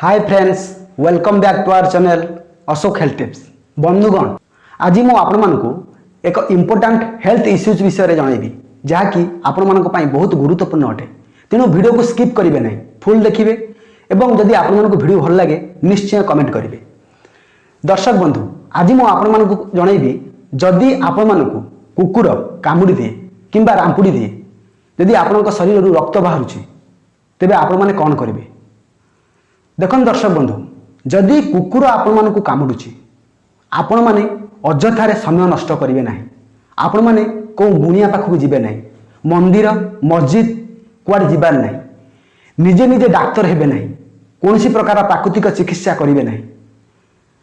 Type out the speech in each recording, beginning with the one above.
Hi friends, welcome back to our channel Ashok health tips. बंधुगण, आज मु आपण मानकु एक इम्पोर्टाट हेल्थ इश्यूज विषय में जनइबी जहाँकि आपण मानक पई बहुत गुरुत्वपूर्ण अटे। तेणु वीडियो को स्किप करेंगे नहीं, फुल देखिए एवं जदि आपण मानक वीडियो भल लगे निश्चय कमेंट करेंगे। दर्शक बंधु, आज मु आपण मानक जनइबी जदि आपण मानक कुकुर कामुड़ी दिए किंबा रांपुड़ी दिए, जदि आपण शरीर रक्त बाहर तेबे आपण माने कौन करेंगे। देखो दर्शक बंधु, जदि कुकुर आपण मानक कामुड़ुची आपण माने अଯଥାରେ समय नष्ट करेंगे ना। आपण माने को गुणिया पाखक जीवे ना, मंदिर मस्जिद कुआड़े जीवार ना, निजे निजे डाक्तर हेबे ना, कौन सी प्रकार प्राकृतिक चिकित्सा करेंगे ना।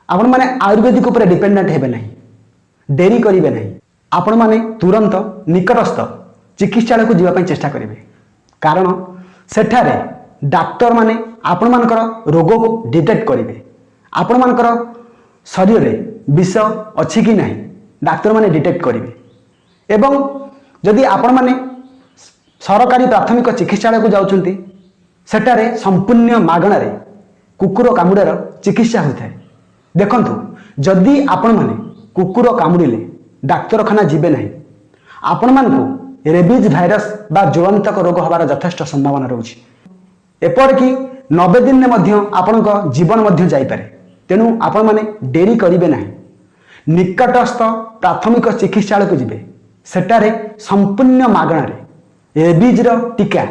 आपण माने आयुर्वेदिक उपर डिपेंडेंट हेबे ना, डेरी करेंगे ना। आपण माने तुरंत निकटस्थ चिकित्सालय को जीवा चेष्टा करेंगे, कारण सेठारे डाक्तर माने आपण मानकर रोग को डिटेक्ट करेंगे। आपण मानकर शरीर में विष अच्छी कि नहीं डाक्तर माने डिटेक्ट करेंगे। एवं जदि आपण माने सरकारी प्राथमिक चिकित्सालय को जाउछंती, सेठारे संपूर्ण मागणार कुकुर कामुड़ार चिकित्सा होता है। देखंतु, जदि आपण माने कुकुर कामुड़िले डाक्तरखाना जीवे नहीं, आपण मानकु रेबीज भाइरस बा ज्वलंतक रोग हबार यथेष्ट संभावना रहुछि। एपरकि 90 दिन में आपण जीवन जाइपारे। तेणु आपण माने डेरी करेंगे ना, निकटस्थ प्राथमिक चिकित्सालय को जीवे, सेटारे संपूर्ण मागणार रेबीज टीका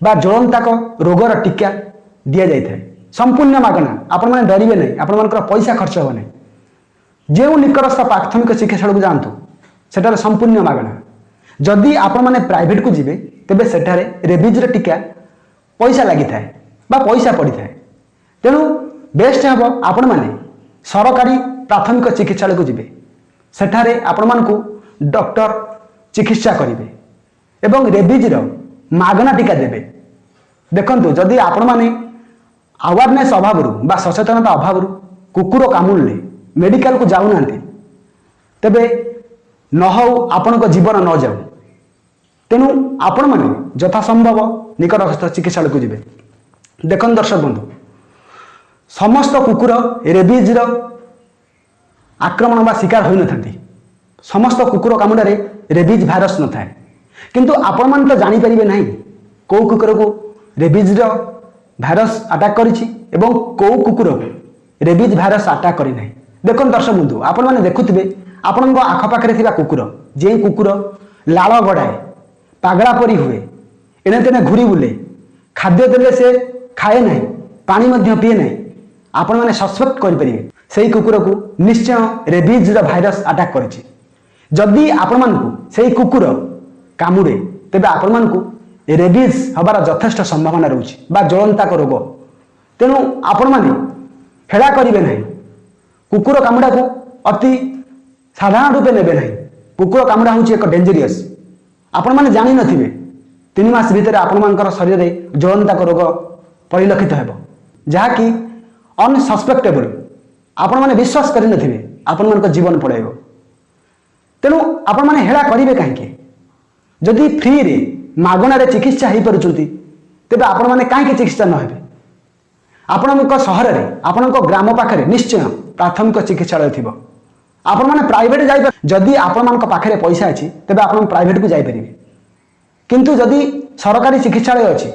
बा ज्वलंतक रोगर टीका दि जाए। संपूर्ण मागणा, आपण माने डरिवे नहीं, आपण मानकर पैसा खर्च हो नहीं। जो निकटस्थ प्राथमिक चिकित्सालय को जातु सेटारे संपूर्ण मागणा। जदि आपण माने प्राइवेट को जीवे तेबे सेठारे रेबीज टीका पैसा लगी थाए बा पैसा पड़ी थाए। तेणु बेस्ट हम आपण माने सरकारी प्राथमिक चिकित्सालय को जीवे, सेठारे आपण मानकु डॉक्टर चिकित्सा करेंगे एवं रेबीज मागना टीका देवे। देखंतु, जदि आपण माने अवेयरनेस अभाव बा सचेतनता अभाव कुकुर कामुड़े मेडिकल को जाऊना, तेबे न हो आपण जीवन न जाऊ। तेणु आपण माने यथासंभव निकटस्थ चिकित्सालय को जीवे। देखो दर्शक बंधु, समस्त कुकुर रेबीज आक्रमण बा शिकार होई नथांती। समस्त कुकुर कामुड़े रेबीज भाइरस न थाए, किंतु आपण मान तो जानी परिबे नहीं को कुकुर को रेबीज भाइरस अटैक करिछि एवं को कुकुर को रेबीज भाइरस अटैक करि नहीं। देखो दर्शक बंधु, आपण माने देखुथिबे आपण आख पाखरे थिबा कुकुर, जे कुकुर लाल गड़ाए, पागला परी हुए, एने तेने घूरी बुले, खाद्य देले से खाए नहीं, पानी मध्य पिए नहीं, आपण माने सस्पेक्ट करि परिबे सेही कुकुर को निश्चय रेबीज भाइरस अटैक करिछि। जदि आपण मानकु सेही कुकुर कामुड़े तेबे आपण मानकु रेबीज हबार यथेष्ट संभावना रहुछि बा ज्वलंतक रोग। तेणु आपण माने हेला करिवे नहीं, कुकुर कामुड़ा को अति साधारण रूपे नेबे नहीं। कुकुर कामुड़ा होछि एक डेंजरियस। आपण माने जानि नथिबे 3 मास भितर आपण मानकर शरीर में ज्वलंतक रोग परिलक्षित हेबो, जहाँकि अनसस्पेक्टेबल। आपण माने विश्वास करि नथिबे, आपण मानकर जीवन पळेबो। तेणु आपण माने हेला करिवे काहेकि? जदि फ्री रे मागणारे चिकित्सा हेई परचुंती, तेबे आपण माने काहेकि चिकित्सा न हेबे? आपणक सहर में आपणक ग्राम पाखरे निश्चय प्राथमिक चिकित्सालय थिबो। आपण माने प्राइवेट जाई, जदि आपण मानक पाखरे पैसा अछि तेबे आपण प्राइवेट को जाई परिबे। किंतु जदि सरकारी चिकित्सालय अच्छी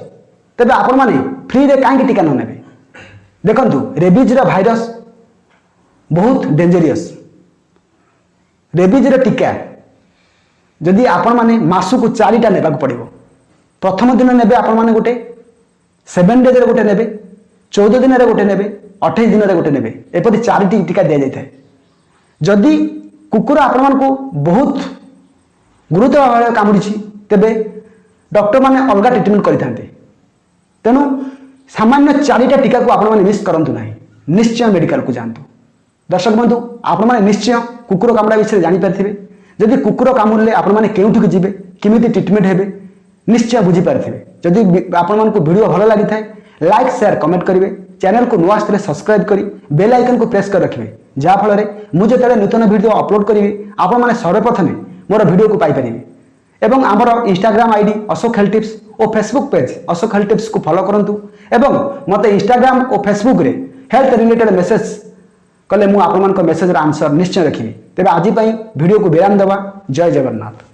तेबे आपण माने फ्री रे काहे टीका न नेबे। देखंतु, रेबीज भाइरस बहुत डेंजरियस। रेबीज टीका जदि आपण माने मासु को 4टा नेबाक पड़िबो। प्रथम दिन नेबे आपण माने गोटे, 7 डेज रे गोटे नेबे, 14 दिन रे गोटे नेबे, 28 दिन रे गोटे नेबे, एपरि 4टी टीका दिया जाय थाए। जदि कुकुर आपण मानकु बहुत गुरुतर भाव कामुड़ी तेबे डॉक्टर माने अलग ट्रीटमेंट करिथांते। तेणु सामान्य 4टा टीका को आपण माने मिस करंतु नाही, निश्चय मेडिकल को जानतु। दर्शक बंधु, आपण माने निश्चय कुकुर कामुड़ा विषय जानि पारथिबे। जदि कुकुर कामुड़ले आपण माने केउठी को जिवे, किमिति ट्रीटमेंट हेबे निश्चय बुझी पारथिबे। जदि आपण मानकु वीडियो भलो लागि थाए, लाइक शेयर कमेंट करिवे। चैनल को नुआ आसले सब्सक्राइब करी बेल आइकन को प्रेस कर रखिए, जहाँ फल मुझे जेतेबेले नूतन वीडियो अपलोड करी आपण माने सर्वप्रथमे मोर वीडियो को पाई परिबे। एवं आमर Instagram ID Ashok health tips और Facebook page Ashok health tips को फॉलो करंतु एवं मते इंस्टाग्राम और फेसबुक रे हेल्थ रिलेटेड मेसेज कले मु आपन मेसेज आंसर निश्चय रखिबी। तेबे आज वीडियो को विराम देवा। जय जगन्नाथ।